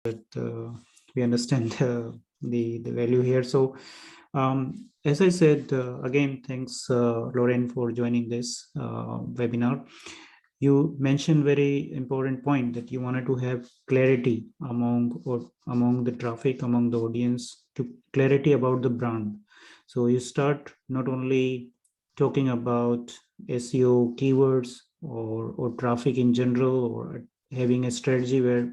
that we understand the value here. So as I said, again, thanks, Lorraine, for joining this webinar. You mentioned very important point that you wanted to have clarity among the traffic, among the audience, to clarity about the brand. So you start not only talking about SEO keywords or traffic in general, or having a strategy where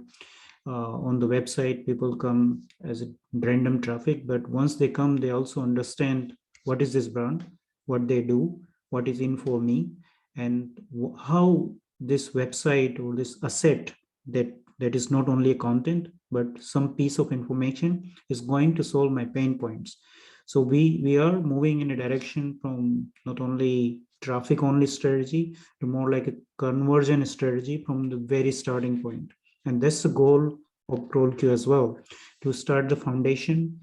on the website people come as a random traffic, but once they come, they also understand what is this brand, what they do, what is in for me, and how this website or this asset that is not only a content but some piece of information is going to solve my pain points. So we are moving in a direction from not only traffic only strategy to more like a conversion strategy from the very starting point. And that's the goal of CrawlQ as well, to start the foundation,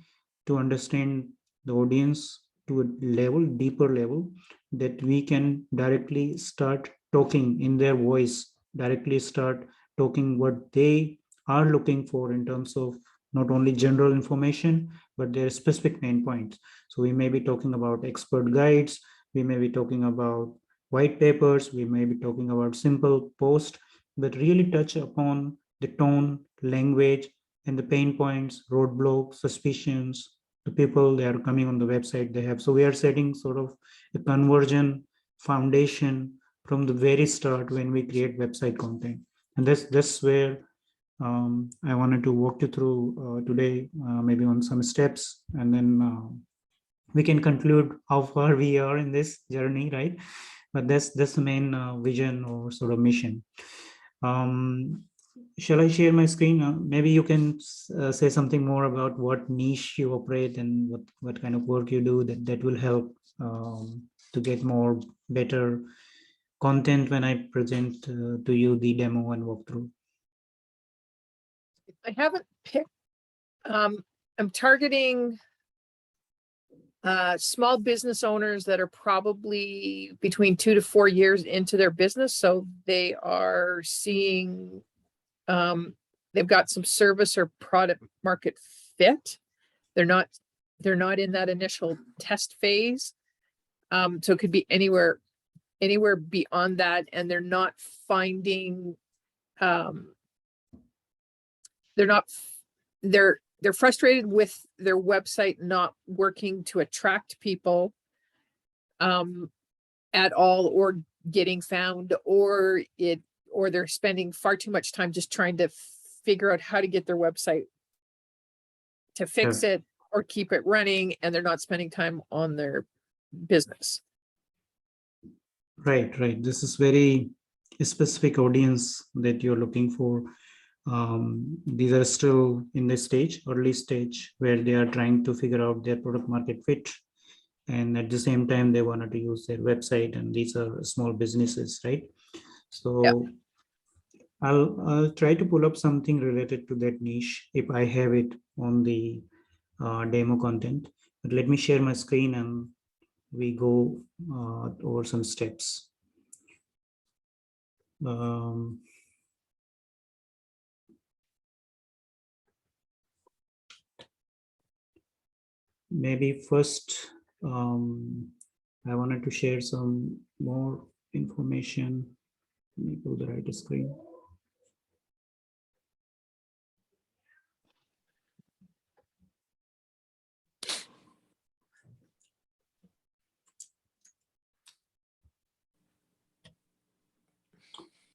to understand the audience to a level, deeper level, that we can directly start talking in their voice, directly start talking what they are looking for in terms of not only general information, but their specific pain points. So we may be talking about expert guides, we may be talking about white papers, we may be talking about simple posts that really touch upon the tone, language, and the pain points, roadblocks, suspicions, the people that are coming on the website they have. So we are setting sort of a conversion foundation from the very start when we create website content. And that's where I wanted to walk you through today, maybe on some steps, and then we can conclude how far we are in this journey, right? But that's the main vision or sort of mission. Shall I share my screen? Maybe you can say something more about what niche you operate and what kind of work you do that will help to get more better content when I present to you the demo and walkthrough. I haven't picked, I'm targeting small business owners that are probably between 2 to 4 years into their business. So they are seeing, they've got some service or product market fit. They're not in that initial test phase. So it could be anywhere beyond that. And they're not finding, they're frustrated with their website not working to attract people at all, or getting found, or they're spending far too much time just trying to figure out how to get their website to fix it or keep it running, and they're not spending time on their business. Right. This is very specific audience that you're looking for. These are still in the early stage, where they are trying to figure out their product market fit, and at the same time they wanted to use their website, and these are small businesses, right? So I'll try to pull up something related to that niche if I have it on the demo content, but let me share my screen and we go over some steps. Maybe first, I wanted to share some more information. Let me pull the right screen.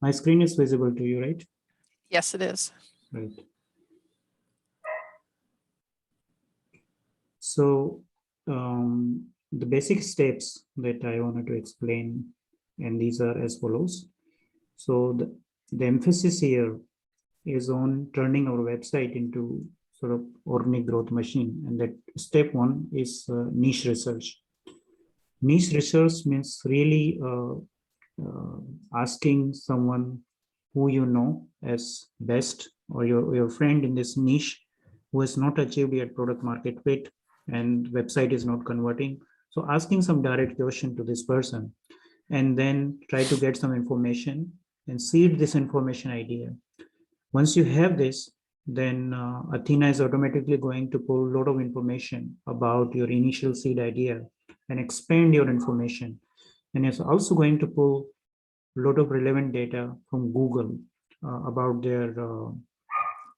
My screen is visible to you, right? Yes, it is. Right. So the basic steps that I wanted to explain, and these are as follows. So the emphasis here is on turning our website into sort of organic growth machine. And that step one is niche research. Niche research means really asking someone who you know as best, or your friend in this niche, who has not achieved yet product market fit and website is not converting. So asking some direct question to this person, and then try to get some information and seed this information idea. Once you have this, then Athena is automatically going to pull a lot of information about your initial seed idea and expand your information. And it's also going to pull a lot of relevant data from Google about their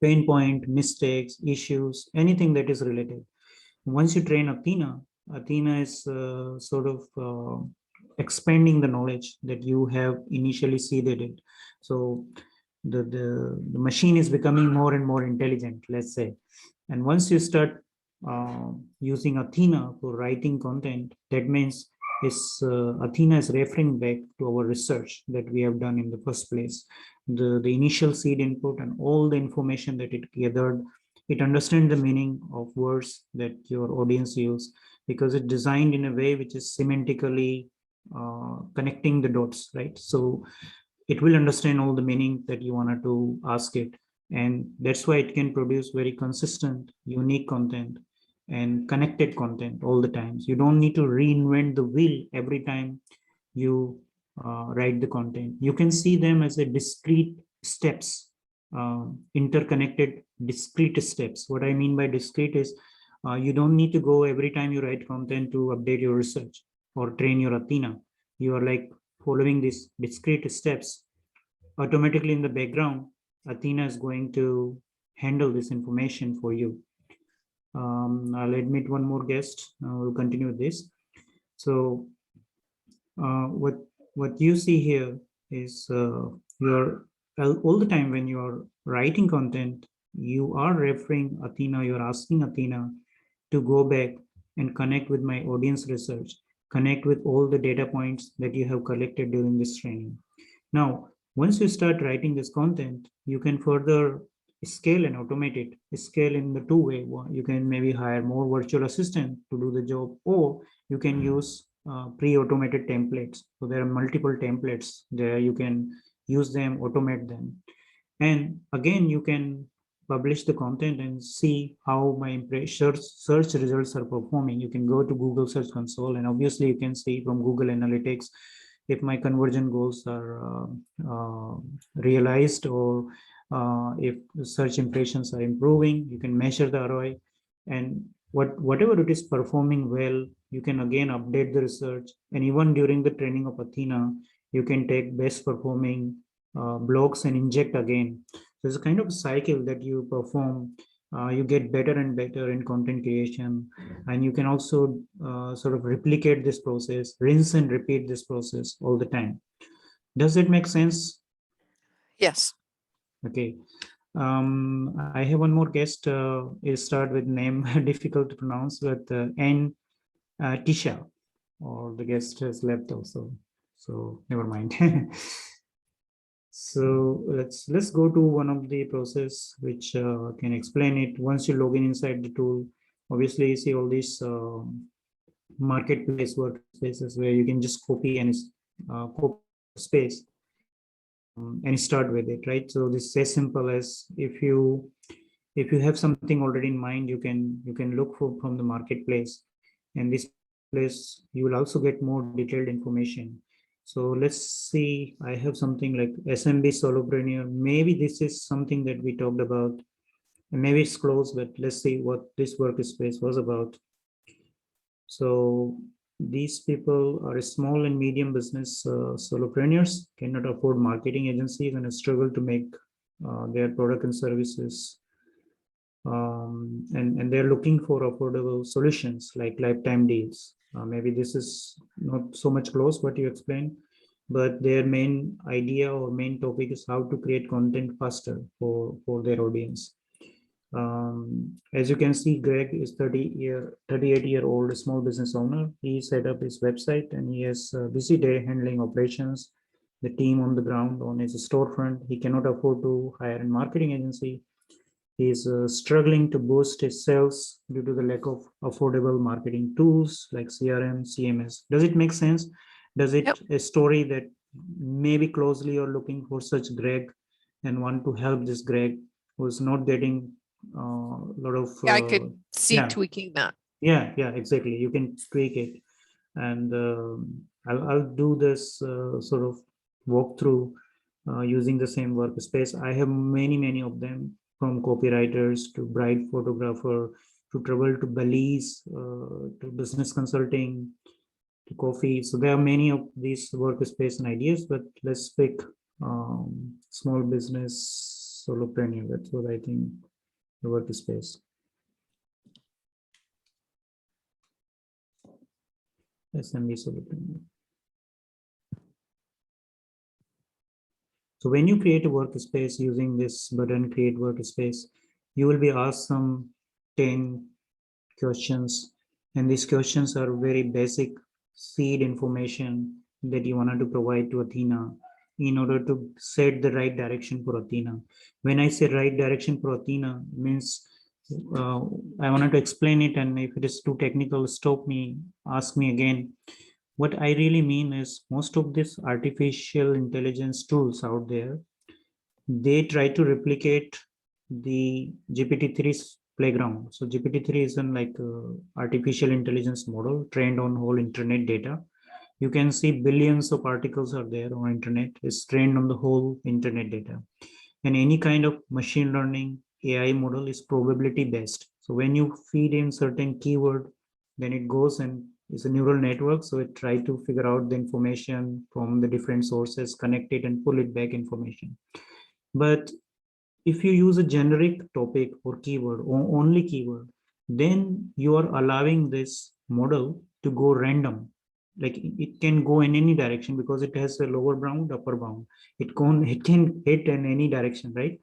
pain point, mistakes, issues, anything that is related. Once you train Athena, Athena is sort of expanding the knowledge that you have initially seeded it. So the machine is becoming more and more intelligent, let's say. And once you start using Athena for writing content, that means Athena is referring back to our research that we have done in the first place. The initial seed input and all the information that it gathered, it understands the meaning of words that your audience use, because it's designed in a way which is semantically connecting the dots, right? So it will understand all the meaning that you wanted to ask it. And that's why it can produce very consistent, unique content and connected content all the times. You don't need to reinvent the wheel every time you write the content. You can see them as a discrete steps, interconnected discrete steps. What I mean by discrete is you don't need to go every time you write content to update your research or train your Athena. You are like following these discrete steps. Automatically in the background, Athena is going to handle this information for you. I'll admit one more guest. We'll continue with this. So what you see here is you're all the time when you're writing content, you are referring Athena, you're asking Athena to go back and connect with my audience research, connect with all the data points that you have collected during this training. Now, once you start writing this content, you can further scale and automate it. Scale in the two way. You can maybe hire more virtual assistant to do the job, or you can use pre-automated templates. So there are multiple templates there. You can use them, automate them. And again, you can publish the content and see how my search results are performing. You can go to Google Search Console, and obviously you can see from Google Analytics if my conversion goals are realized, or if search impressions are improving. You can measure the ROI, and whatever it is performing well, you can again update the research. And even during the training of Athena, you can take best performing blogs and inject again. There's a kind of a cycle that you perform. You get better and better in content creation, and you can also sort of replicate this process, rinse and repeat this process all the time. Does it make sense? Yes. Okay. I have one more guest. It start with name difficult to pronounce, but N Tisha, or the guest has left also, so never mind. So let's go to one of the process which can explain it. Once you log in inside the tool, obviously you see all these marketplace workspaces where you can just copy and copy space and start with it, right? So this is as simple as if you have something already in mind, you can look for from the marketplace, and this place you will also get more detailed information. So let's see, I have something like SMB solopreneur. Maybe this is something that we talked about, and maybe it's close, but let's see what this workspace was about. So these people are small and medium business solopreneurs, cannot afford marketing agencies, and struggle to make their product and services. And they're looking for affordable solutions like lifetime deals. Maybe this is not so much close what you explained, but their main idea or main topic is how to create content faster for their audience. As you can see, Greg is 38-year-old small business owner. He set up his website and he has a busy day handling operations, the team on the ground on his storefront. He cannot afford to hire a marketing agency. He is struggling to boost his sales due to the lack of affordable marketing tools like CRM, CMS. Does it make sense? Does it a story that maybe closely you're looking for such Greg and want to help this Greg who's not getting a lot of I could see tweaking that. Yeah, exactly. You can tweak it, and I'll do this sort of walkthrough using the same workspace. I have many of them. from copywriters to bride photographer to travel to Belize to business consulting to coffee. So there are many of these workspace and ideas, but let's pick small business solopreneur. That's what I think the workspace. SMB solopreneur. So when you create a workspace using this button, create workspace, you will be asked some 10 questions. And these questions are very basic seed information that you wanted to provide to Athena in order to set the right direction for Athena. When I say right direction for Athena, means I wanted to explain it, and if it is too technical, stop me, ask me again. What I really mean is most of these artificial intelligence tools out there, they try to replicate the GPT-3's playground. So GPT-3 is an like artificial intelligence model trained on whole internet data. You can see billions of articles are there on internet. It's trained on the whole internet data. And any kind of machine learning AI model is probability based. So when you feed in certain keyword, then it goes and it's a neural network. So it try to figure out the information from the different sources, connect it and pull it back information. But if you use a generic topic or keyword or only keyword, then you are allowing this model to go random. Like it can go in any direction because it has a lower bound, upper bound. It can hit in any direction, right?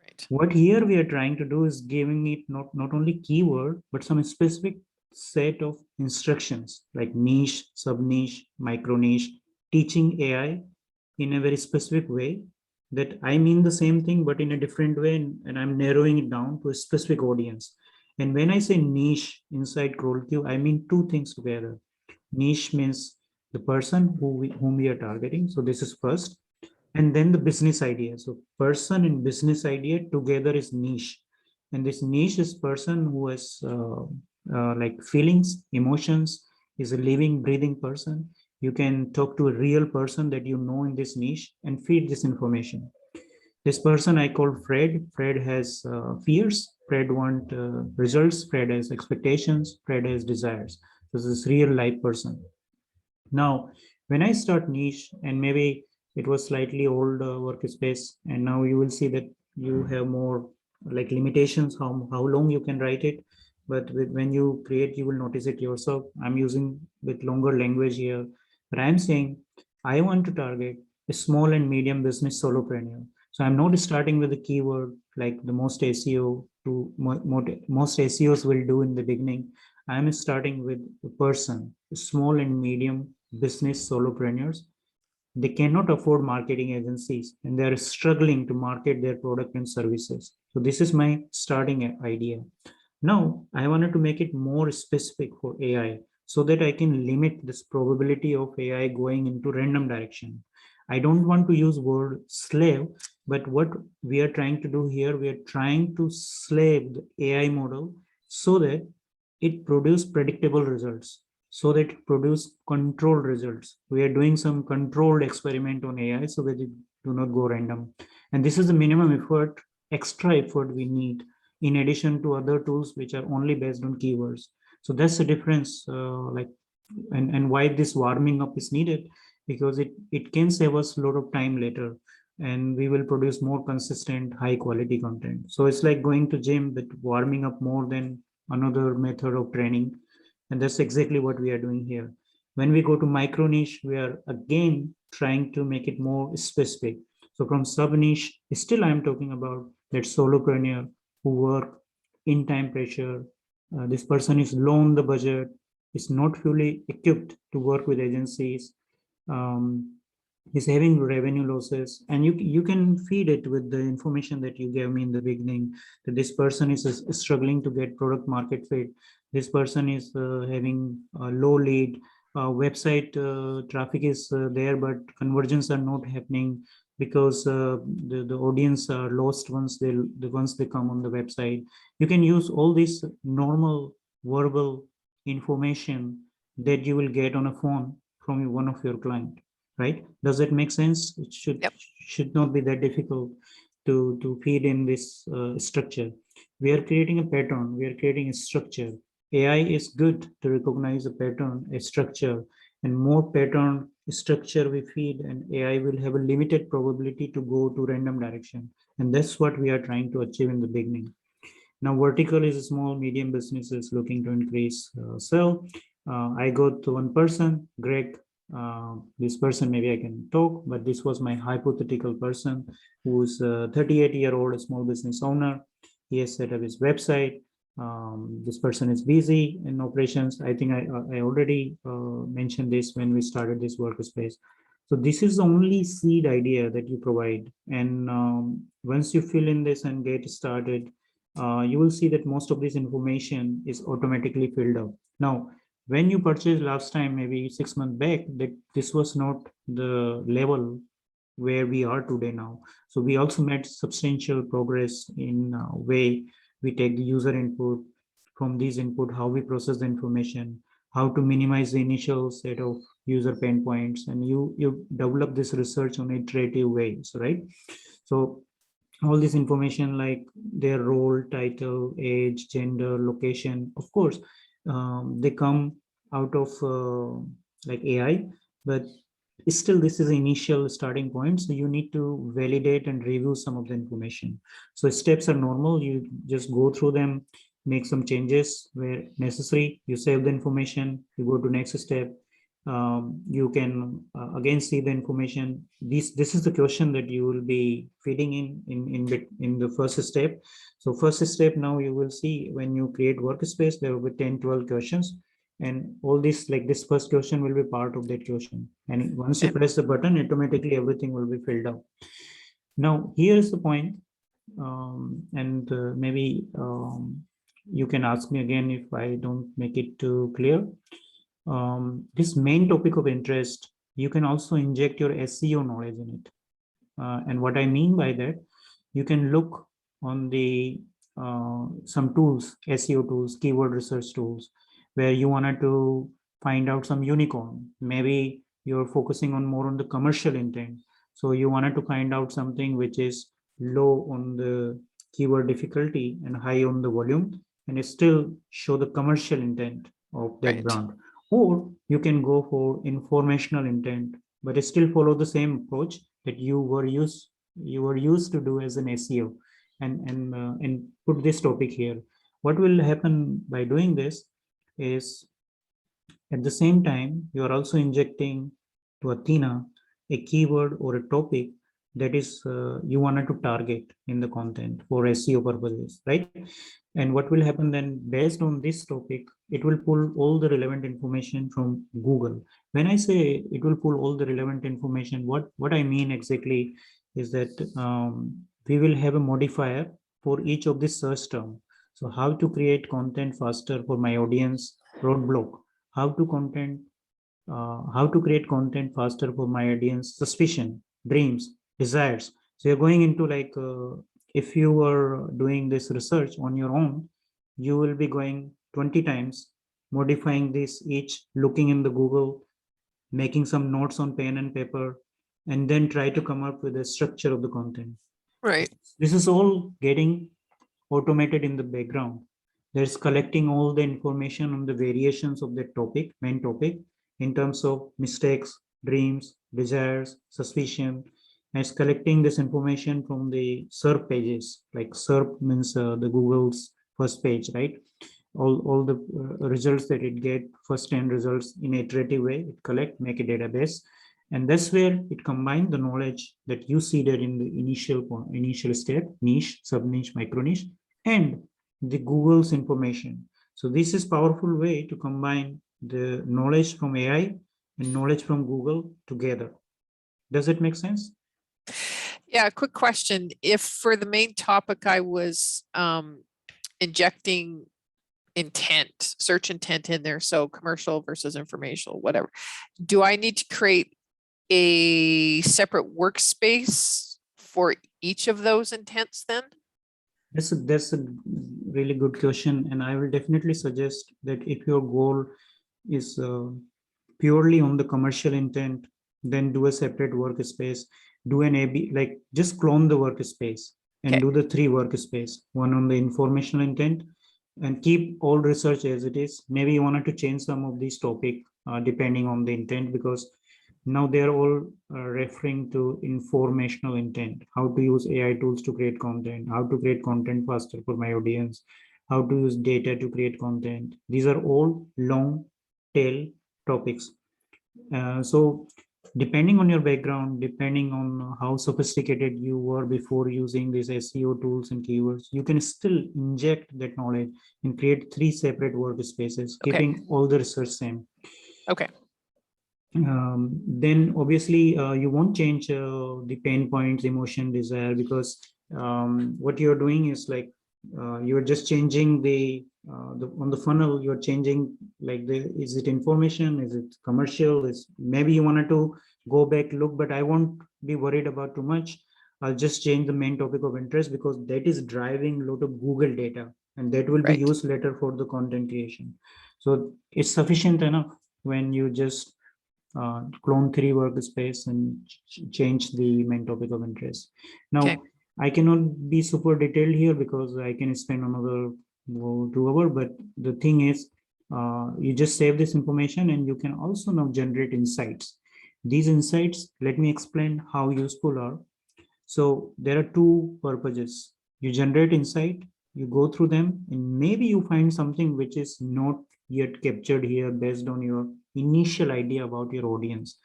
Right. What here we are trying to do is giving it not only keyword, but some specific set of instructions like niche, sub niche, micro niche, teaching AI in a very specific way that I mean the same thing, but in a different way. And I'm narrowing it down to a specific audience. And when I say niche inside CrawlQ, I mean two things together. Niche means the person whom we are targeting. So this is first, and then the business idea. So person and business idea together is niche, and this niche is person who has like feelings, emotions, is a living breathing person. You can talk to a real person that you know in this niche and feed this information. This person I call Fred. Fred has fears. Fred want results. Fred has expectations. Fred has desires. This is real life person. Now, when I start niche, and maybe it was slightly old workspace, and now you will see that you have more like limitations, how long you can write it. But when you create, you will notice it yourself. I'm using with longer language here, but I'm saying I want to target a small and medium business solopreneur. So I'm not starting with a keyword like the most SEO to most SEOs will do in the beginning. I'm starting with a person, small and medium business solopreneurs. They cannot afford marketing agencies and they're struggling to market their product and services. So this is my starting idea. Now I wanted to make it more specific for AI so that I can limit this probability of AI going into random direction. I don't want to use word slave, but what we are trying to do here, we are trying to slave the AI model so that it produce predictable results, so that it produce controlled results. We are doing some controlled experiment on AI so that it do not go random. And this is the minimum effort, extra effort we need in addition to other tools which are only based on keywords. So that's the difference, and why this warming up is needed, because it can save us a lot of time later and we will produce more consistent high quality content. So it's like going to gym, but warming up more than another method of training. And that's exactly what we are doing here. When we go to micro niche, we are again trying to make it more specific. So from sub niche, still I'm talking about that solopreneur who work in time pressure. This person is low on the budget, is not fully equipped to work with agencies, um, is having revenue losses, and you can feed it with the information that you gave me in the beginning, that this person is struggling to get product market fit. This person is having a low lead website traffic is there, but conversions are not happening because the audience are lost once they come on the website. You can use all this normal verbal information that you will get on a phone from one of your client, right? Does it make sense? It Yep. should not be that difficult. to feed in this structure. We are creating a pattern, we are creating a structure. AI is good to recognize a pattern, a structure, and more pattern structure we feed, and AI will have a limited probability to go to random direction. And that's what we are trying to achieve in the beginning. Now, vertical is small, medium businesses looking to increase sell. I got one person, Greg. This person, maybe I can talk, but this was my hypothetical person who's a 38-year-old small business owner. He has set up his website. This person is busy in operations. I think I already mentioned this when we started this workspace. So this is the only seed idea that you provide. And once you fill in this and get started, you will see that most of this information is automatically filled up. Now, when you purchased last time, maybe 6 months back, that this was not the level where we are today now. So we also made substantial progress in way we take the user input, from these input, how we process the information, how to minimize the initial set of user pain points, and you develop this research on iterative ways, right? So all this information like their role, title, age, gender, location, of course, they come out of like AI, but still this is the initial starting point. So you need to validate and review some of the information. So steps are normal. You just go through them, make some changes where necessary. You save the information, you go to next step. You can again see the information. This is the question that you will be feeding in the first step. So first step, now you will see when you create workspace, there will be 10-12 questions, and all this, like this first question will be part of that question, and once you press the button, automatically everything will be filled out. Now here is the point, and maybe you can ask me again if I don't make it too clear. This main topic of interest, you can also inject your SEO knowledge in it. And what I mean by that, you can look on the some tools, SEO tools, keyword research tools, where you wanted to find out some unicorn. Maybe you're focusing on more on the commercial intent. So you wanted to find out something which is low on the keyword difficulty and high on the volume, and it still show the commercial intent of that brand. Or you can go for informational intent, but it still follow the same approach that you were used to do as an SEO, and put this topic here. What will happen by doing this is, at the same time, you are also injecting to Athena a keyword or a topic that is you wanted to target in the content for SEO purposes, right? And what will happen then, based on this topic, it will pull all the relevant information from Google. When I say it will pull all the relevant information, what I mean exactly is that we will have a modifier for each of this search term. So how to create content faster for my audience, roadblock. How to create content faster for my audience, suspicion, dreams, desires. So you're going into like, if you were doing this research on your own, you will be going 20 times, modifying this each, looking in the Google, making some notes on pen and paper, and then try to come up with a structure of the content. Right. This is all getting automated in the background. There's collecting all the information on the variations of the topic, main topic, in terms of mistakes, dreams, desires, suspicion, and it's collecting this information from the SERP pages. Like SERP means the Google's first page, right? All the results that it get, first 10 results in iterative way, it collect, make a database. And that's where it combines the knowledge that you seeded in the initial step, niche, sub-niche, micro-niche, and the Google's information. So this is powerful way to combine the knowledge from AI and knowledge from Google together. Does it make sense? Yeah, quick question. If for the main topic I was injecting intent, search intent in there, so commercial versus informational, whatever, do I need to create a separate workspace for each of those intents then? That's a really good question, and I will definitely suggest that if your goal is purely on the commercial intent, then do a separate workspace. do an AB, like just clone the workspace and Okay. do the 3 workspace, one on the informational intent, and keep all research as it is. Maybe you wanted to change some of these topic depending on the intent, because now they're all referring to informational intent, how to use AI tools to create content, how to create content faster for my audience, how to use data to create content. These are all long tail topics. So depending on your background, depending on how sophisticated you were before using these SEO tools and keywords, you can still inject that knowledge and create 3 separate workspaces, Okay. keeping all the research same. Okay. Then obviously you won't change the pain points, emotion, desire, because what you're doing is like you're just changing the on the funnel. You're changing like the, is it information, is it commercial, is maybe you wanted to go back look, but I won't be worried about too much. I'll just change the main topic of interest, because that is driving a lot of Google data, and that will be Right. used later for the content creation. So it's sufficient enough when you just clone 3 workspace and change the main topic of interest. Okay. Now, I cannot be super detailed here because I can spend another 2 hours, but the thing is, you just save this information and you can also now generate insights. These insights, let me explain how useful are. So there are 2 purposes. You generate insight, you go through them, and maybe you find something which is not yet captured here based on your initial idea about your audience.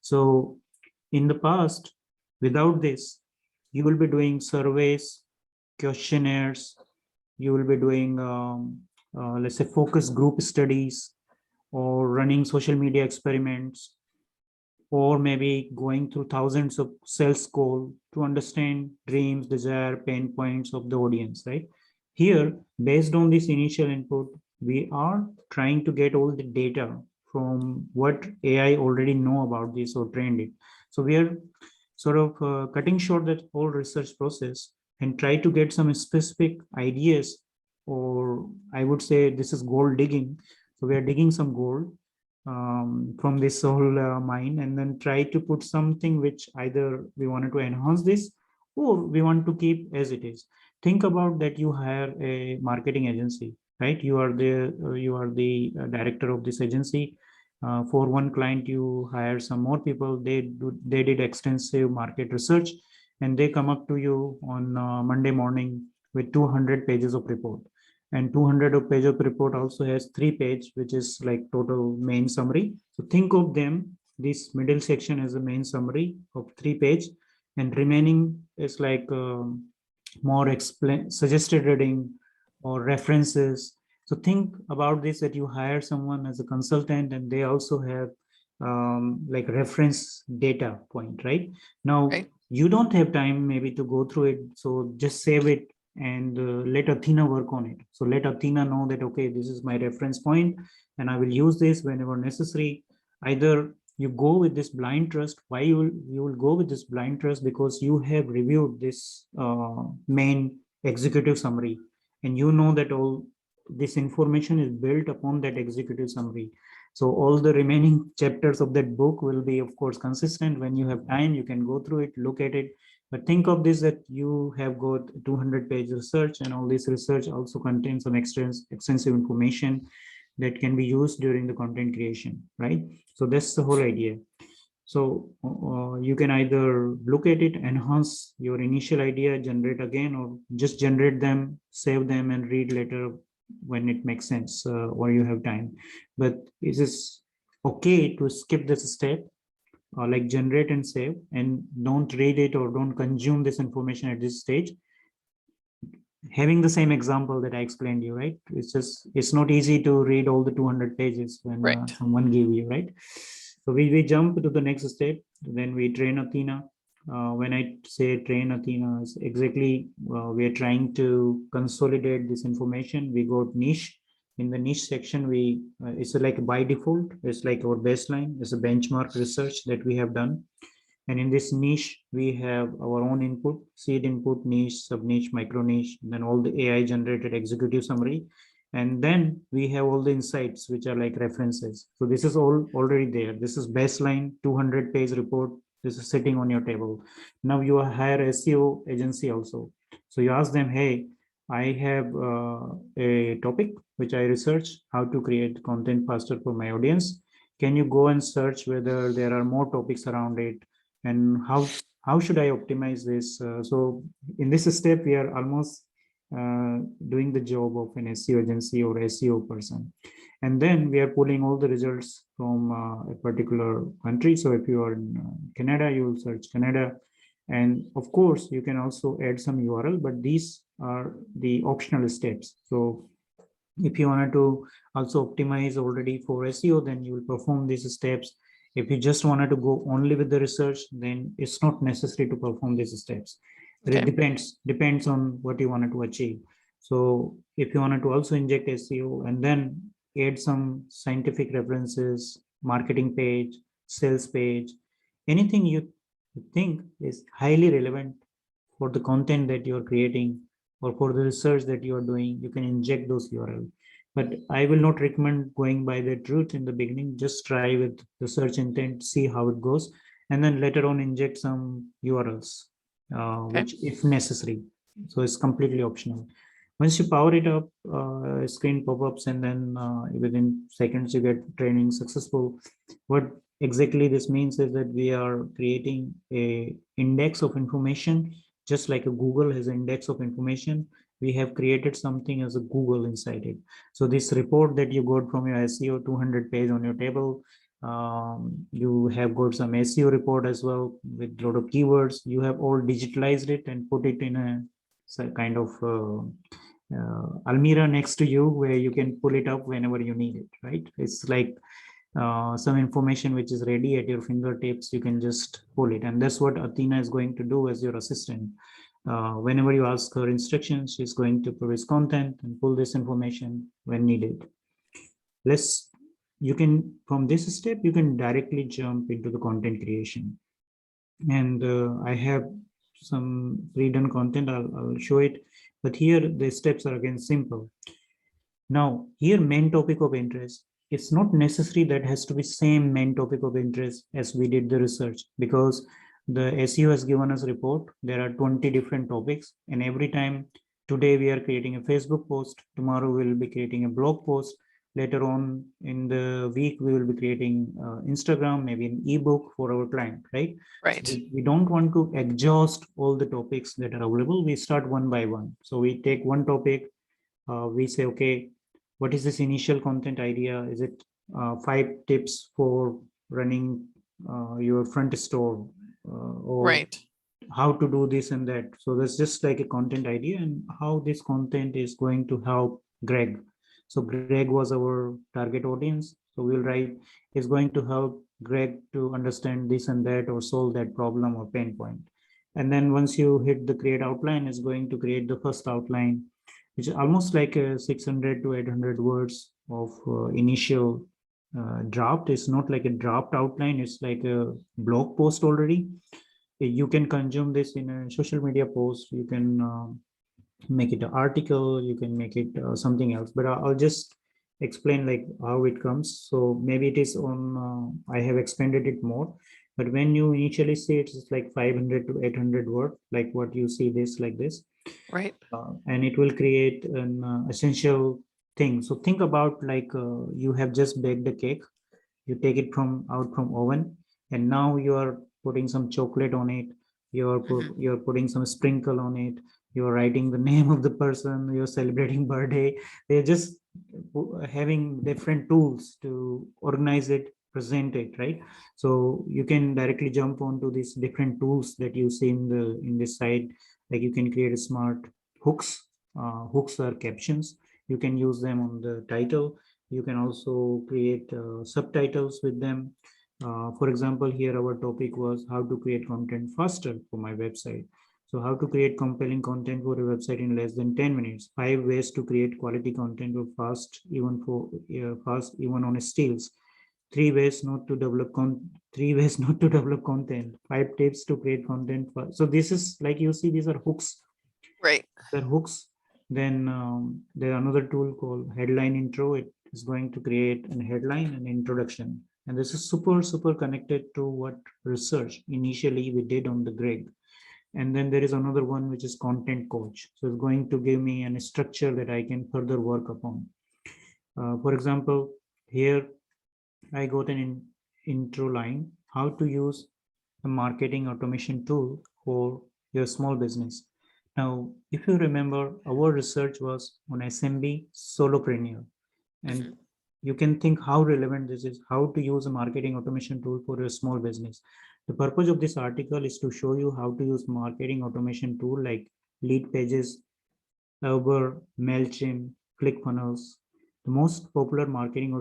So in the past, without this, you will be doing surveys, questionnaires, you will be doing, let's say, focus group studies, or running social media experiments, or maybe going through thousands of sales call to understand dreams, desire, pain points of the audience, right? Here, based on this initial input, we are trying to get all the data from what AI already know about this or trained it. So we are sort of cutting short that whole research process and try to get some specific ideas, or I would say this is gold digging. So we are digging some gold from this whole mine, and then try to put something which either we wanted to enhance this or we want to keep as it is. Think about that you hire a marketing agency, right? You are the director of this agency. For one client, you hire some more people. They did extensive market research, and they come up to you on Monday morning with 200 pages of report, and 200 of page of report also has 3 page, which is like total main summary. So think of them, this middle section as a main summary of 3 page, and remaining is like more explain suggested reading or references. So think about this, that you hire someone as a consultant and they also have like reference data point, right? Now Right. you don't have time maybe to go through it, so just save it and let Athena work on it. So let Athena know that, okay, this is my reference point and I will use this whenever necessary. Either you go with this blind trust. Why you will go with this blind trust? Because you have reviewed this main executive summary, and you know that all this information is built upon that executive summary. So all the remaining chapters of that book will be, of course, consistent. When you have time, you can go through it, look at it. But think of this, that you have got 200-page research, and all this research also contains some extensive information that can be used during the content creation, right? So that's the whole idea. So you can either look at it, enhance your initial idea, generate again, or just generate them, save them, and read later when it makes sense or you have time. But is this okay to skip this step, like generate and save, and don't read it or don't consume this information at this stage? Having the same example that I explained you, right? It's not easy to read all the 200 pages when Right. someone give you, right? So we jump to the next step. Then we train Athena. When I say train Athena, it's exactly we are trying to consolidate this information. We got niche. In the niche section, we it's like by default, it's like our baseline. It's a benchmark research that we have done, and in this niche, we have our own input, seed input, niche, sub niche, micro niche, then all the AI generated executive summary. And then we have all the insights, which are like references. So this is all already there. This is baseline 200-page report This is sitting on your table. Now you hire SEO agency also. So you ask them, hey, I have a topic which I research how to create content faster for my audience. Can you go and search whether there are more topics around it, and how should I optimize this? So in this step, we are almost doing the job of an SEO agency or SEO person. And then we are pulling all the results from a particular country. So if you are in Canada, you will search Canada. And of course, you can also add some URL, but these are the optional steps. So if you wanted to also optimize already for SEO, then you will perform these steps. If you just wanted to go only with the research, then it's not necessary to perform these steps. But it depends on what you wanted to achieve. So if you wanted to also inject SEO and then add some scientific references, marketing page, sales page, anything you think is highly relevant for the content that you're creating or for the research that you are doing, you can inject those URL. But I will not recommend going by that route in the beginning. Just try with the search intent, see how it goes, and then later on inject some URLs, which if necessary. So it's completely optional. Once you power it up, screen pop-ups, and then within seconds you get training successful. What exactly this means is that we are creating a index of information, just like a Google has an index of information. We have created something as a Google inside it. So this report that you got from your SEO 200 page on your table, you have got some SEO report as well with a lot of keywords. You have all digitalized it and put it in a kind of Almira next to you where you can pull it up whenever you need it, right? It's like some information which is ready at your fingertips, you can just pull it. And that's what Athena is going to do as your assistant. Whenever you ask her instructions, she's going to produce content and pull this information when needed. You can, from this step, you can directly jump into the content creation. And I have some pre-done content, I'll show it. But here the steps are again simple. Now, here main topic of interest, it's not necessary that has to be same main topic of interest as we did the research, because the SEO has given us a report. There are 20 different topics, and every time today we are creating a Facebook post, tomorrow we will be creating a blog post, later on in the week we will be creating Instagram, maybe an ebook for our client, right? So we don't want to exhaust all the topics that are available. We start one by one. So we take one topic, we say, okay, what is this initial content idea? Is it 5 tips for running your front store, or how to do this and that? So that's just like a content idea, and how this content is going to help Greg. So Greg was our target audience. So we'll write, is going to help Greg to understand this and that, or solve that problem or pain point. And then once you hit the create outline, it's going to create the first outline, which is almost like a 600 to 800 words of initial draft. It's not like a draft outline, it's like a blog post already. You can consume this in a social media post, you can make it an article, you can make it something else, but I'll just explain like how it comes. So maybe it is on, I have expanded it more, but when you initially see it, it's like 500 to 800 word, like what you see this like this. And it will create an essential thing. So think about like you have just baked a cake, you take it from out from oven, and now you are putting some chocolate on it, you're putting some sprinkle on it, you're writing the name of the person, you're celebrating birthday. They're just having different tools to organize it, present it, right? So you can directly jump onto these different tools that you see in this site. Like you can create a smart hooks. Hooks are captions, you can use them on the title. You can also create subtitles with them. For example, here our topic was how to create content faster for my website. So how to create compelling content for a website in less than 10 minutes. 5 ways to create quality content for fast, even on steals. 3 ways not to develop 3 ways not to develop content. 5 tips to create content. So this is like, you see, these are hooks. They're hooks. Then there's another tool called headline intro. It is going to create a headline and introduction. And this is super connected to what research initially we did on the Greg. And then there is another one which is content coach. So it's going to give me a structure that I can further work upon. For example, here I got an intro line, how to use a marketing automation tool for your small business. Now, if you remember, our research was on SMB solopreneur. And you can think how relevant this is, how to use a marketing automation tool for your small business. The purpose of this article is to show you how to use marketing automation tool like lead pages, Uber, MailChimp, ClickFunnels. The most popular marketing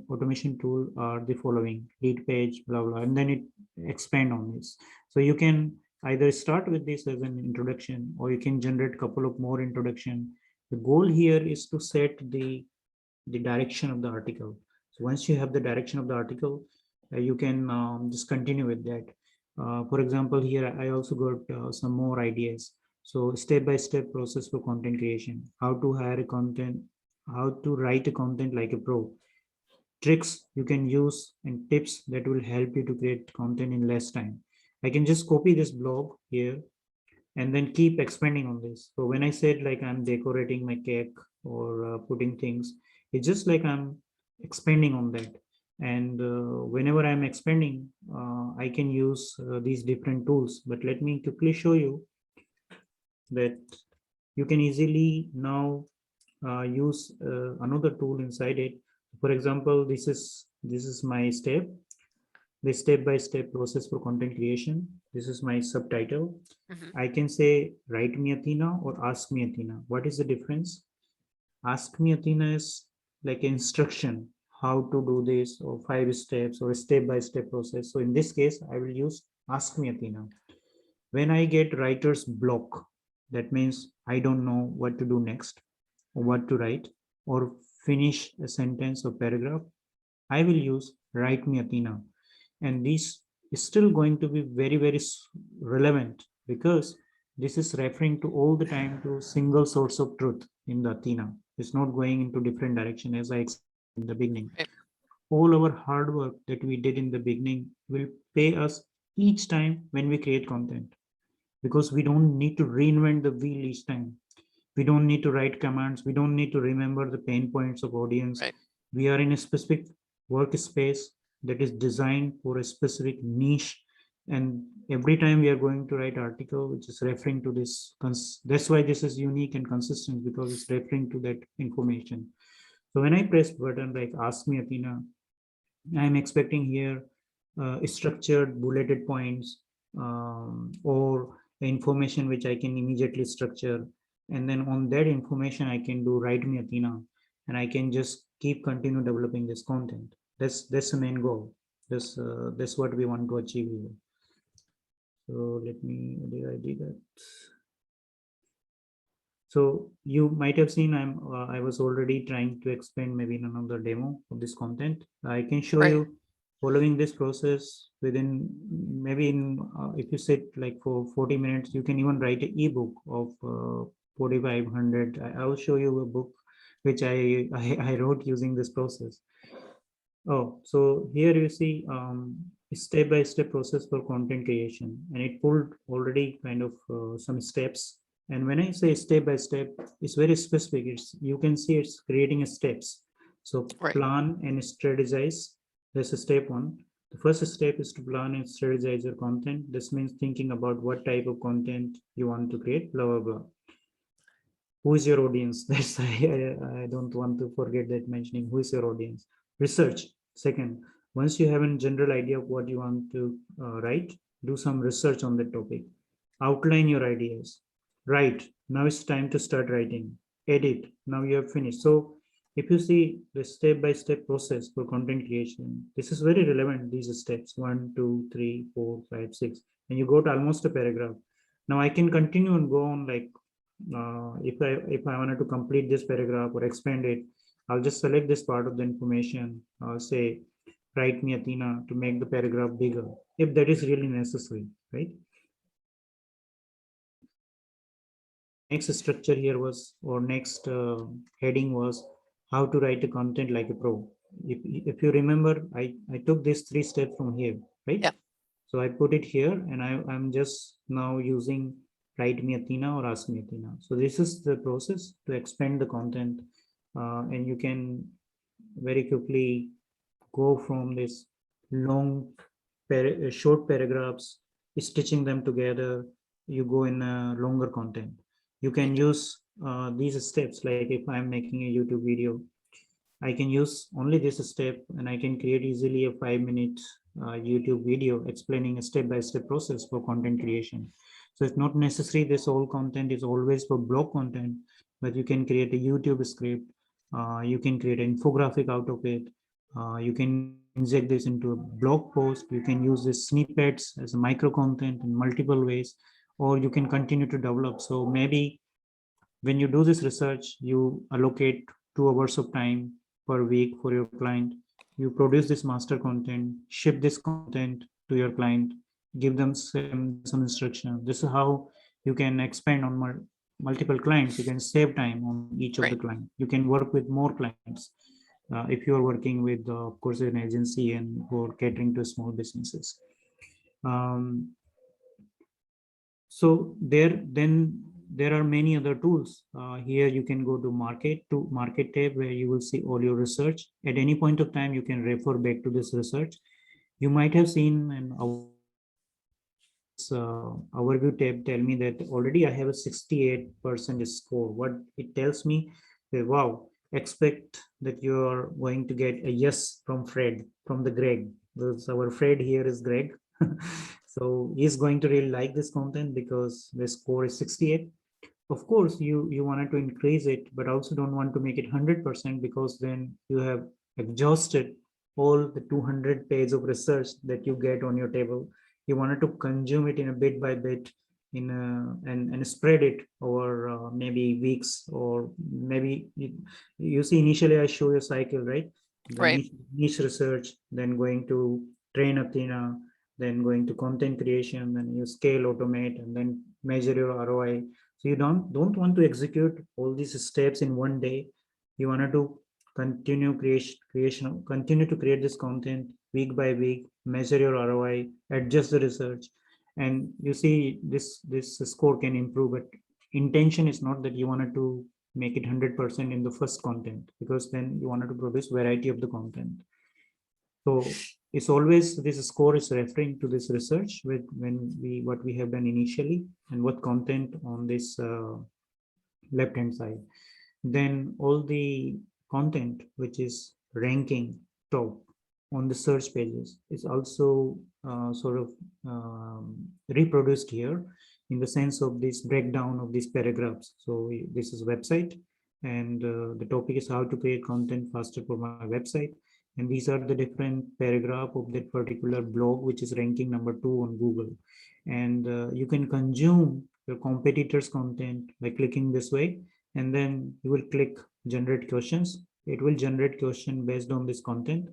automation tool are the following: lead page, blah, blah, and then it expand on this. So you can either start with this as an introduction, or you can generate a couple of more introduction. The goal here is to set the direction of the article. So once you have the direction of the article, you can just continue with that. For example, here I also got some more ideas. So step-by-step process for content creation, how to hire a content, how to write a content like a pro, tricks you can use and tips that will help you to create content in less time. I can just copy this blog here and then keep expanding on this. So when I said like I'm decorating my cake or putting things, it's just like I'm expanding on that. And whenever I'm expanding, I can use these different tools. But let me quickly show you that you can easily now use another tool inside it. For example, this is my the step-by-step process for content creation. This is my subtitle. I can say, write me Athena or ask me Athena. What is the difference? Ask me Athena is like instruction, how to do this, or 5 steps, or a step-by-step process. So in this case, I will use ask me Athena. When I get writer's block, that means I don't know what to do next, or what to write, or finish a sentence or paragraph, I will use write me Athena. And this is still going to be very relevant because this is referring to all the time to single source of truth in the Athena. It's not going into different direction as I explained in the beginning. All our hard work that we did in the beginning will pay us each time when we create content, because we don't need to reinvent the wheel each time. We don't need to write commands. We don't need to remember the pain points of audience. Right. We are in a specific workspace that is designed for a specific niche. And every time we are going to write article, which is referring to this, that's why this is unique and consistent, because it's referring to that information. So when I press button like ask me Athena, I'm expecting here structured bulleted points, or information which I can immediately structure. And then on that information, I can do write me Athena, and I can just keep continue developing this content. That's the main goal. That's what we want to achieve here. So let me, did I do that? So you might have seen I was already trying to explain maybe in another demo of this content. I can show you following this process within maybe in if you sit like for 40 minutes, you can even write an ebook of 4,500. I will show you a book which I wrote using this process. Oh, so here you see step-by-step process for content creation, and it pulled already kind of some steps. And when I say step by step, it's very specific. You can see it's creating a steps. So plan and strategize. That's a step one. The first step is to plan and strategize your content. This means thinking about what type of content you want to create, blah, blah, blah. Who is your audience? That's I don't want to forget that mentioning. Who is your audience? Research. Second, once you have a general idea of what you want to write, do some research on the topic. Outline your ideas. Write. Now it's time to start writing. Edit. Now you have finished. So if you see the step-by-step process for content creation, this is very relevant, these steps, 1, 2, 3, 4, 5, 6, and you go to almost a paragraph. Now I can continue and go on like, if I wanted to complete this paragraph or expand it, I'll just select this part of the information, say, write me Athena to make the paragraph bigger, if that is really necessary, right? Next structure here was, or next heading was, how to write a content like a pro. if you remember, I took this 3 steps from here, right? Yeah. So I put it here, and I'm just now using write me Athena or ask me Athena. So this is the process to expand the content, and you can very quickly go from this long, short paragraphs, stitching them together. You go in longer content. You can Right. use these steps. Like if I'm making a YouTube video, I can use only this step, and I can create easily a 5 minute YouTube video explaining a step-by-step process for content creation. So it's not necessary this whole content is always for blog content, but you can create a YouTube script. You can create an infographic out of it. You can inject this into a blog post. You can use this snippets as a micro content in multiple ways, or you can continue to develop. So maybe when you do this research, you allocate 2 hours of time per week for your client. You produce this master content, ship this content to your client, give them some instruction. This is how you can expand on multiple clients. You can save time on each of the Right. clients. You can work with more clients if you are working with, of course, an agency and or catering to small businesses. Um, so there are many other tools. Here you can go to market tab, where you will see all your research. At any point of time, you can refer back to this research. You might have seen an overview tab tell me that already I have a 68% score. What it tells me is, wow, expect that you are going to get a yes from Fred, from the Greg. Because our Fred here is Greg. So he's going to really like this content because the score is 68. Of course, you wanted to increase it, but also don't want to make it 100%, because then you have exhausted all the 200 page of research that you get on your table. You wanted to consume it in a bit by bit, and spread it over maybe weeks, or maybe you see, initially I show you a cycle, right? The Right. niche research, then going to train Athena, then going to content creation, then you scale, automate, and then measure your ROI. So you don't want to execute all these steps in one day. You wanted to continue to create this content week by week, measure your ROI, adjust the research, and you see this score can improve. But intention is not that you wanted to make it 100% in the first content, because then you wanted to produce variety of the content. So it's always, this score is referring to this research with when we what we have done initially, and what content on this left hand side. Then all the content which is ranking top on the search pages is also sort of reproduced here, in the sense of this breakdown of these paragraphs. So this is website, and the topic is how to create content faster for my website. And these are the different paragraph of that particular blog, which is ranking number 2 on Google. And you can consume your competitors content by clicking this way, and then you will click generate questions. It will generate question based on this content,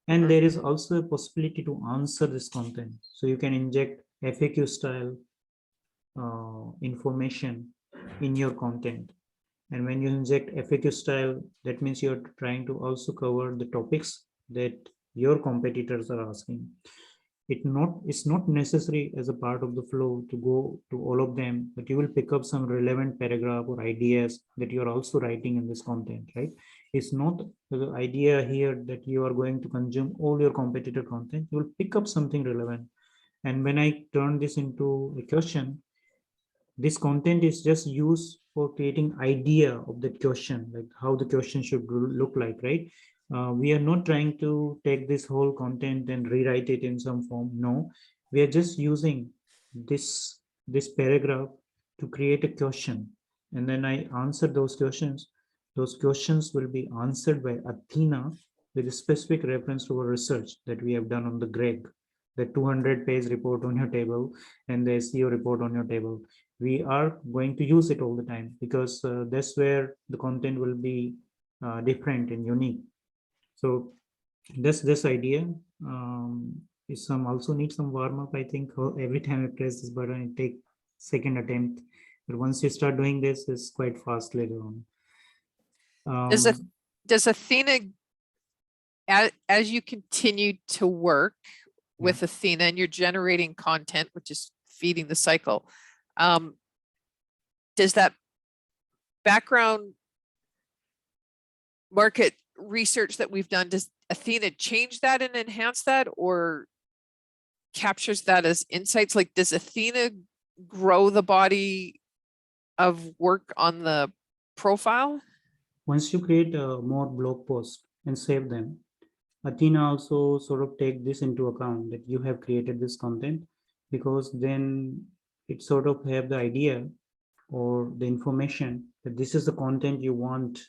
and Mhm. there is also a possibility to answer this content. So you can inject FAQ style information in your content. And when you inject FAQ style, that means you're trying to also cover the topics that your competitors are asking. It's not necessary as a part of the flow to go to all of them, but you will pick up some relevant paragraph or ideas that you're also writing in this content, right? It's not the idea here that you are going to consume all your competitor content. You will pick up something relevant. And when I turn this into a question, this content is just used for creating idea of that question, like how the question should look like, right? We are not trying to take this whole content and rewrite it in some form. No, we are just using this paragraph to create a question, and then I answer those questions. Those questions will be answered by Athena with a specific reference to our research that we have done on the Greg, the 200-page report on your table, and the SEO report on your table. We are going to use it all the time, because that's where the content will be different and unique. So that's this idea. Is some also need some warm up, I think. Every time I press this button, it take second attempt, but once you start doing this, it's quite fast later on. Does a um, does Athena as you continue to work with Athena and you're generating content, which is feeding the cycle, does that background market research that we've done, does Athena change that and enhance that, or captures that as insights? Like, does Athena grow the body of work on the profile? Once you create more blog posts and save them, Athena also sort of take this into account that you have created this content, because then it sort of have the idea or the information that this is the content you want.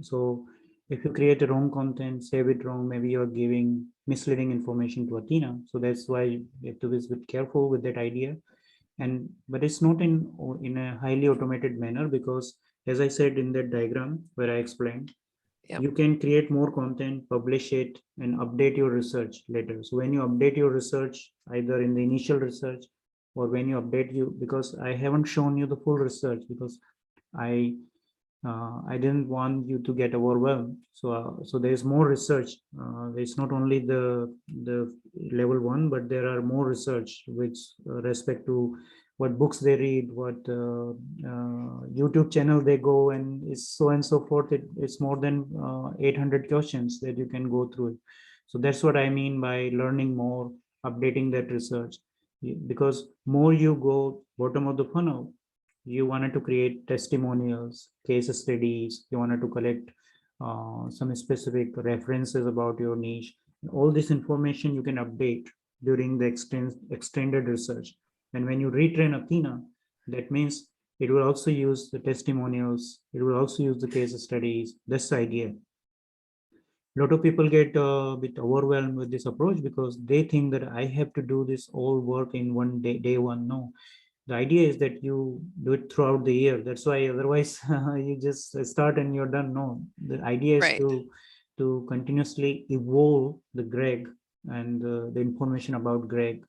So if you create a wrong content, save it wrong, maybe you're giving misleading information to Athena. So that's why you have to be a bit careful with that idea. And but it's not in a highly automated manner, because as I said in that diagram where I explained, you can create more content, publish it, and update your research later. So when you update your research, either in the initial research or when you update you, because I haven't shown you the full research, because I I didn't want you to get overwhelmed. So there is more research. It's not only the level one, but there are more research which respect to what books they read, what YouTube channel they go, and it's so and so forth. It's more than 800 questions that you can go through it. So that's what I mean by learning more, updating that research. Because more you go bottom of the funnel, you wanted to create testimonials, case studies, you wanted to collect some specific references about your niche. All this information you can update during the extended research. And when you retrain Athena, that means it will also use the testimonials, it will also use the case studies. That's the idea. A lot of people get a bit overwhelmed with this approach because they think that I have to do this all work in one day, day one. No, the idea is that you do it throughout the year. That's why otherwise you just start and you're done. No, the idea is to continuously evolve the Greg and the information about Greg,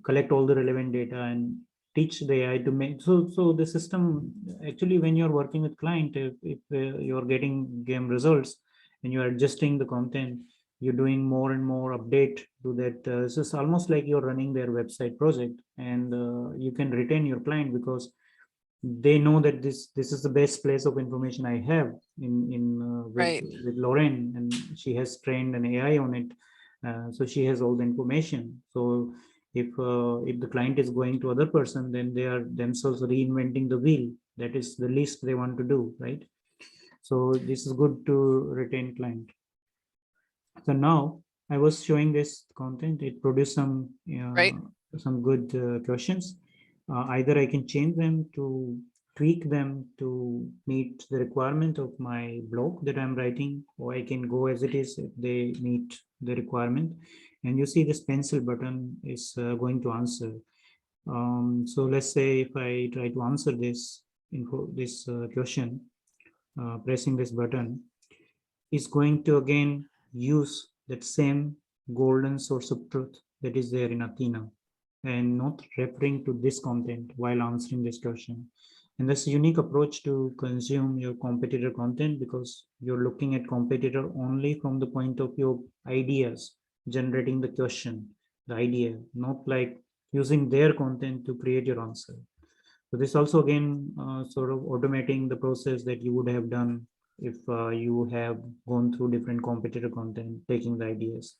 collect all the relevant data and teach the AI to make. So the system actually, when you're working with client, if you're getting game results and you're adjusting the content, you're doing more and more update to that. It's just almost like you're running their website project, and you can retain your client because they know that this is the best place of information I have with Lorraine, and she has trained an AI on it, so she has all the information. So if the client is going to other person, then they are themselves reinventing the wheel. That is the least they want to do, right? So this is good to retain client. So now I was showing this content. It produced some good questions. Either I can change them to tweak them to meet the requirement of my blog that I'm writing, or I can go as it is if they meet the requirement. And you see this pencil button is going to answer. So let's say if I try to answer this question, pressing this button is going to again use that same golden source of truth that is there in Athena, and not referring to this content while answering this question. And that's a unique approach to consume your competitor content, because you're looking at competitor only from the point of view of ideas, generating the question, the idea, not like using their content to create your answer. So this also again sort of automating the process that you would have done if you have gone through different competitor content, taking the ideas.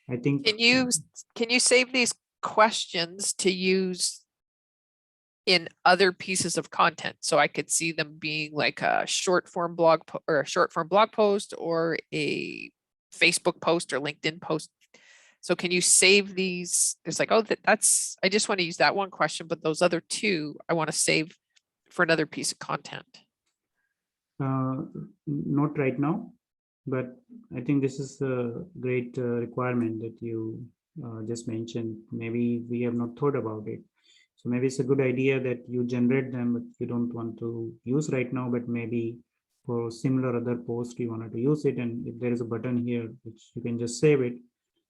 I think. Can you save these questions to use in other pieces of content? So I could see them being like a short form blog post or a Facebook post or LinkedIn post. So can you save these? It's like, oh, that's, I just want to use that one question, but those other two, I want to save for another piece of content. Not right now, but I think this is a great requirement that you just mentioned. Maybe we have not thought about it. So maybe it's a good idea that you generate them, but you don't want to use right now, but maybe for similar other posts, you wanted to use it. And if there is a button here, which you can just save it.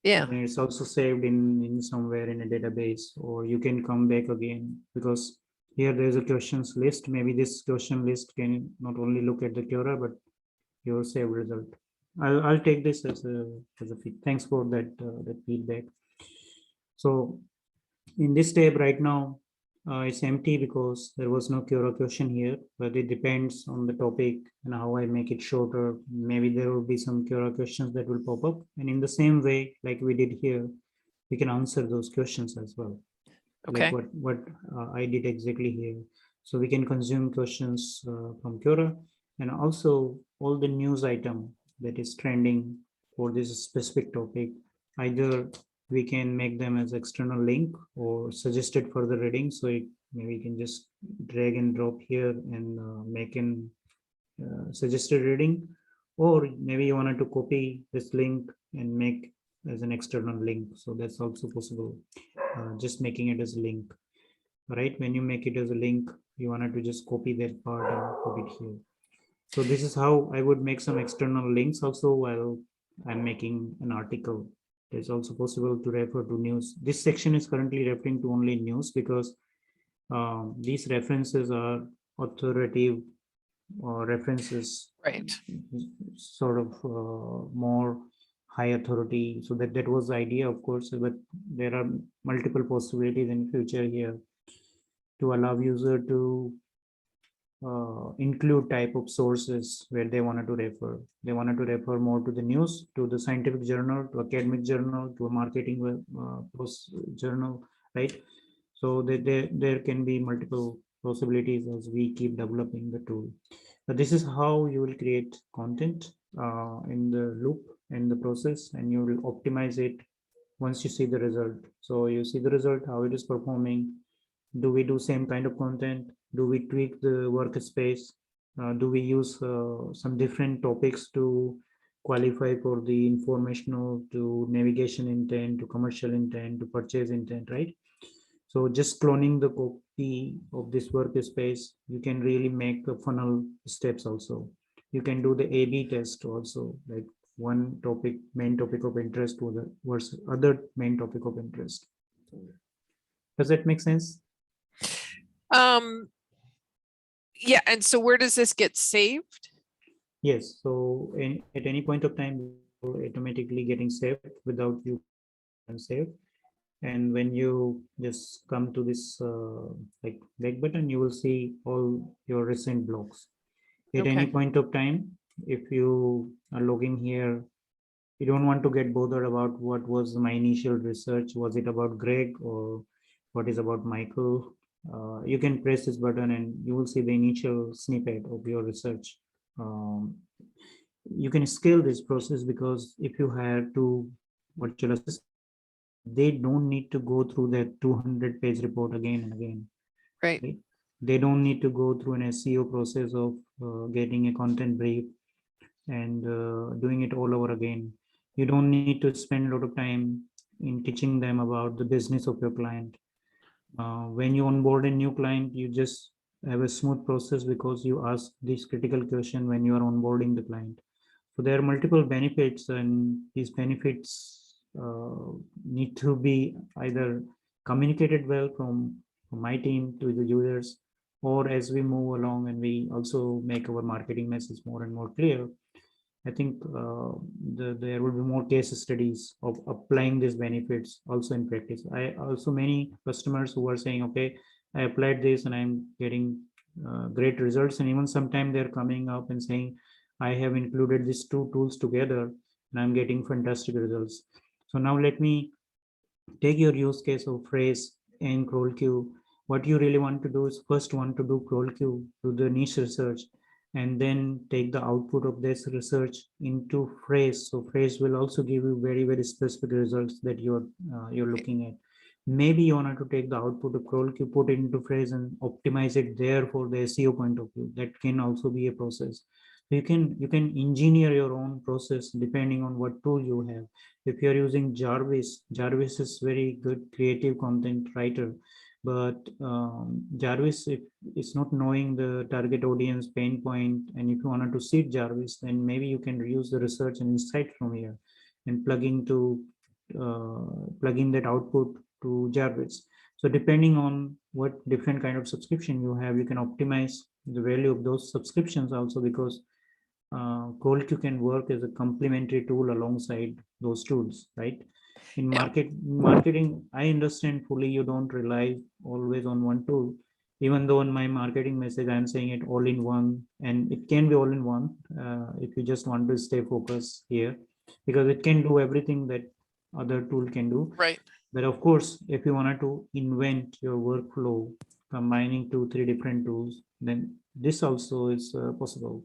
Yeah. And it's also saved in somewhere in a database, or you can come back again, because here there's a questions list. Maybe this question list can not only look at the Quora, but your saved result. I'll take this as a thanks for that feedback. So in this tab right now, it's empty because there was no Quora question here, but it depends on the topic and how I make it shorter. Maybe there will be some Quora questions that will pop up. And in the same way, like we did here, we can answer those questions as well. Like Okay. what I did exactly here. So we can consume questions from Quora, and also all the news item that is trending for this specific topic. Either we can make them as external link or suggested further reading. So maybe you can just drag and drop here and make an suggested reading, or maybe you wanted to copy this link and make as an external link. So that's also possible. Just making it as a link, right? When you make it as a link, you wanted to just copy that part and put it here. So this is how I would make some external links also while I'm making an article. It's also possible to refer to news. This section is currently referring to only news because these references are authoritative references, Right. sort of more high authority. So that was the idea, of course, but there are multiple possibilities in future here to allow user to include type of sources where they wanted to refer. They wanted to refer more to the news, to the scientific journal, to academic journal, to a marketing journal, right? So there can be multiple possibilities as we keep developing the tool. But this is how you will create content in the loop, in the process, and you will optimize it once you see the result. So you see the result, how it is performing. Do we do same kind of content? Do we tweak the workspace? Do we use some different topics to qualify for the informational, to navigation intent, to commercial intent, to purchase intent, right? So just cloning the copy of this workspace, you can really make the funnel steps also. You can do the A/B test also, like one topic, main topic of interest to the versus other main topic of interest. Does that make sense? Um, yeah, and so where does this get saved? Yes. So at any point of time, automatically getting saved without you and save. And when you just come to this like back button, you will see all your recent blogs. At any Okay. point of time, if you are logging here, you don't want to get bothered about what was my initial research. Was it about Greg or what is about Michael? You can press this button and you will see the initial snippet of your research. Um, you can scale this process because if you hire two virtual assistants, they don't need to go through that 200-page report again and again. Right. Right? They don't need to go through an SEO process of getting a content brief and doing it all over again. You don't need to spend a lot of time in teaching them about the business of your client. When you onboard a new client, you just have a smooth process because you ask this critical question when you are onboarding the client. So there are multiple benefits, and these benefits need to be either communicated well from my team to the users, or as we move along and we also make our marketing message more and more clear. I think there will be more case studies of applying these benefits also in practice. I also many customers who are saying, okay, I applied this and I'm getting great results. And even sometimes they're coming up and saying, I have included these two tools together and I'm getting fantastic results. So now let me take your use case of phrase in CrawlQ. What you really want to do is first want to do CrawlQ, do the niche research, and then take the output of this research into phrase. So phrase will also give you very specific results that you're looking at. Maybe you want to take the output of CrawlQ, put it into phrase, and optimize it there for the SEO point of view. That can also be a process. You can engineer your own process depending on what tool you have. If you're using Jarvis is very good creative content writer, but Jarvis, if it's not knowing the target audience pain point, and if you wanted to seed Jarvis, then maybe you can use the research and insight from here and plug in that output to Jarvis. So depending on what different kind of subscription you have, you can optimize the value of those subscriptions also, because CrawlQ can work as a complementary tool alongside those tools, right? In Yeah. marketing, I understand fully you don't rely always on one tool. Even though in my marketing message, I'm saying it all in one, and it can be all in one if you just want to stay focused here, because it can do everything that other tool can do. Right. But of course, if you wanted to invent your workflow, combining 2, 3 different tools, then this also is possible.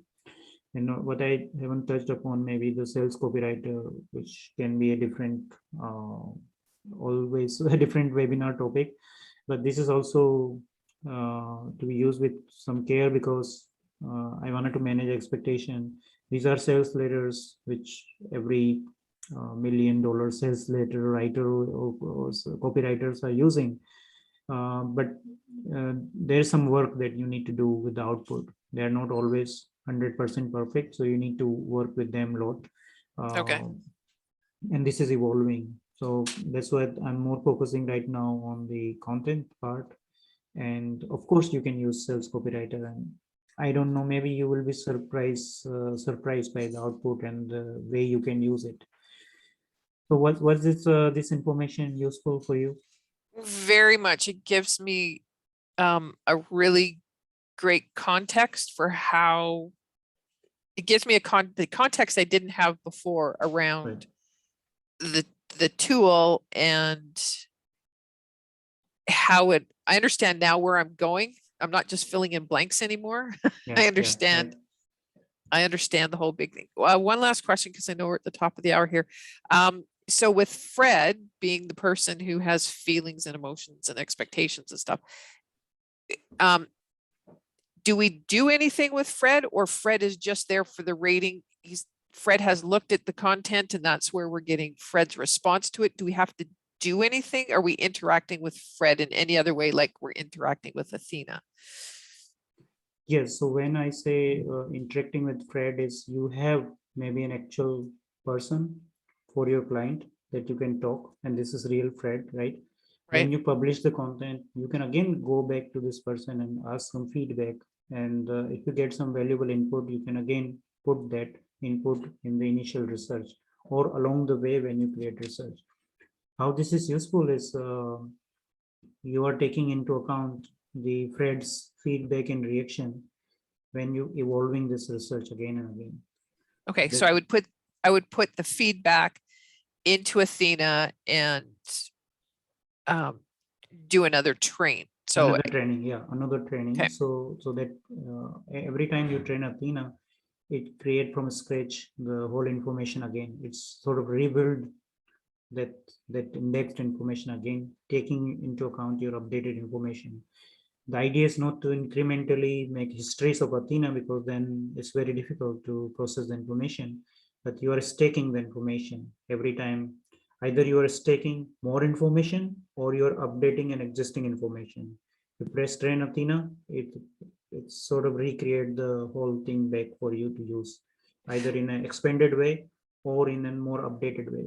What I haven't touched upon, maybe the sales copywriter, which can be a different, always a different webinar topic. But this is also to be used with some care, because I wanted to manage expectation. These are sales letters, which every $1 million sales letter writer or copywriters are using. But there's some work that you need to do with the output. They are not always 100% perfect, so you need to work with them a lot. Okay. And this is evolving, so that's why I'm more focusing right now on the content part. And of course you can use sales copywriter, and I don't know, maybe you will be surprised by the output and the way you can use it. So what was this information useful for you? Very much. It gives me a really great context for how it gives me the context I didn't have before around the tool and how I understand now where I'm going. I'm not just filling in blanks anymore. Yeah, I yeah, understand. right. I understand the whole big thing. One last question, because I know we're at the top of the hour here. So with Fred being the person who has feelings and emotions and expectations and stuff, do we do anything with Fred, or Fred is just there for the rating? Fred has looked at the content and that's where we're getting Fred's response to it. Do we have to do anything? Are we interacting with Fred in any other way, like we're interacting with Athena? Yes, so when I say interacting with Fred, is you have maybe an actual person for your client that you can talk, and this is real Fred, right? When Right. you publish the content, you can again go back to this person and ask some feedback. And if you get some valuable input, you can again put that input in the initial research or along the way when you create research. How this is useful is you are taking into account the Fred's feedback and reaction when you evolving this research again and again. Okay, That, so I would put the feedback into Athena and do another train. So another training, yeah, another training. okay. So that every time you train Athena, it create from scratch the whole information again. It's sort of rebuild that indexed information again, taking into account your updated information. The idea is not to incrementally make histories of Athena, because then it's very difficult to process the information, but you are staking the information every time. Either you are staking more information or you're updating an existing information. You press train Athena, it sort of recreate the whole thing back for you to use, either in an expanded way or in a more updated way,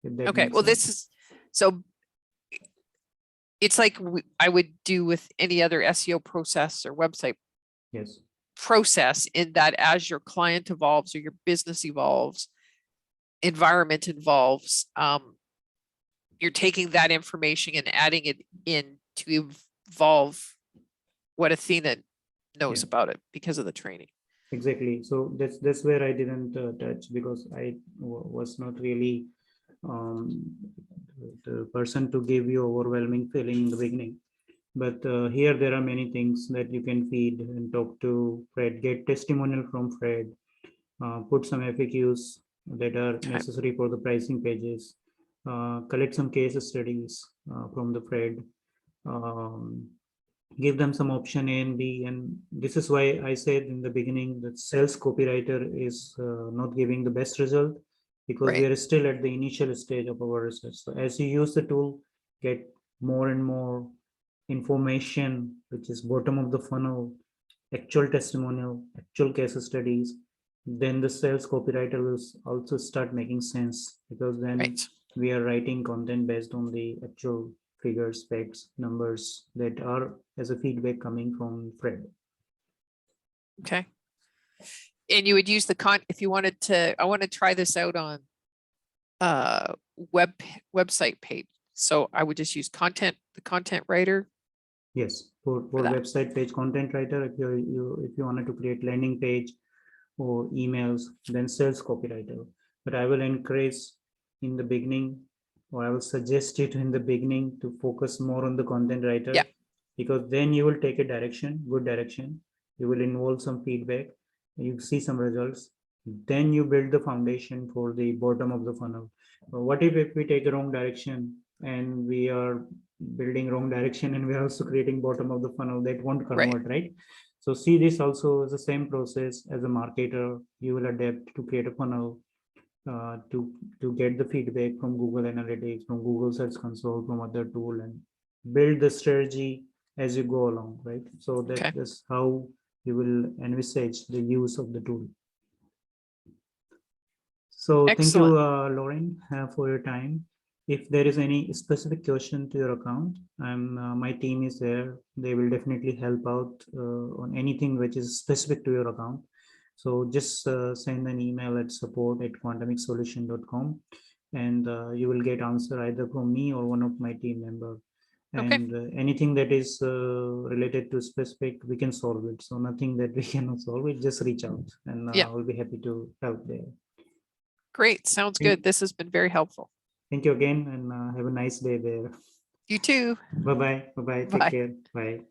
if that Okay, makes well, sense. this is so it's like I would do with any other SEO process or website Yes, process, in that as your client evolves or your business evolves, environment evolves, you're taking that information and adding it in to evolve what Athena knows yeah, about it because of the training. exactly. So that's where I didn't touch, because I was not really um, the person to give you overwhelming feeling in the beginning. But here there are many things that you can feed and talk to Fred, get testimonial from Fred, put some FAQs that are Okay. necessary for the pricing pages, collect some case studies from the Fred, um, give them some option A and B. And this is why I said in the beginning that sales copywriter is not giving the best result, because we Right. are still at the initial stage of our research. So as you use the tool, get more and more information, which is bottom of the funnel, actual testimonial, actual case studies, then the sales copywriter will also start making sense, because then Right. we are writing content based on the actual figures, specs, numbers that are as a feedback coming from Fred. Okay. And you would use the if you wanted to, I want to try this out on website page. So I would just use the content writer. Yes, for that. website page content writer, if you wanted to create landing page or emails, then sales copywriter. But I will encourage in the beginning, or I will suggest it in the beginning to focus more on the content writer. Yeah. Because then you will take a direction, good direction. You will involve some feedback. You see some results. Then you build the foundation for the bottom of the funnel. What if we take a wrong direction and we are building wrong direction and we are also creating bottom of the funnel? That won't convert, right? So see this also as the same process. As a marketer, you will adapt to create a funnel, to get the feedback from Google Analytics, from Google Search Console, from other tool, and build the strategy as you go along, right? So that's how you will envisage the use of the tool. So thank you, Lorraine, for your time. If there is any specific question to your account, my team is there. They will definitely help out on anything which is specific to your account. So just send an email at support@quantumixsolution.com, and you will get answer either from me or one of my team member. And anything that is related to specific, we can solve it. So nothing that we cannot solve it, just reach out, and I will be happy to help there. Great. Sounds good. This has been very helpful. Thank you again, and have a nice day there. You too. Bye-bye. Bye-bye. Take care. Bye.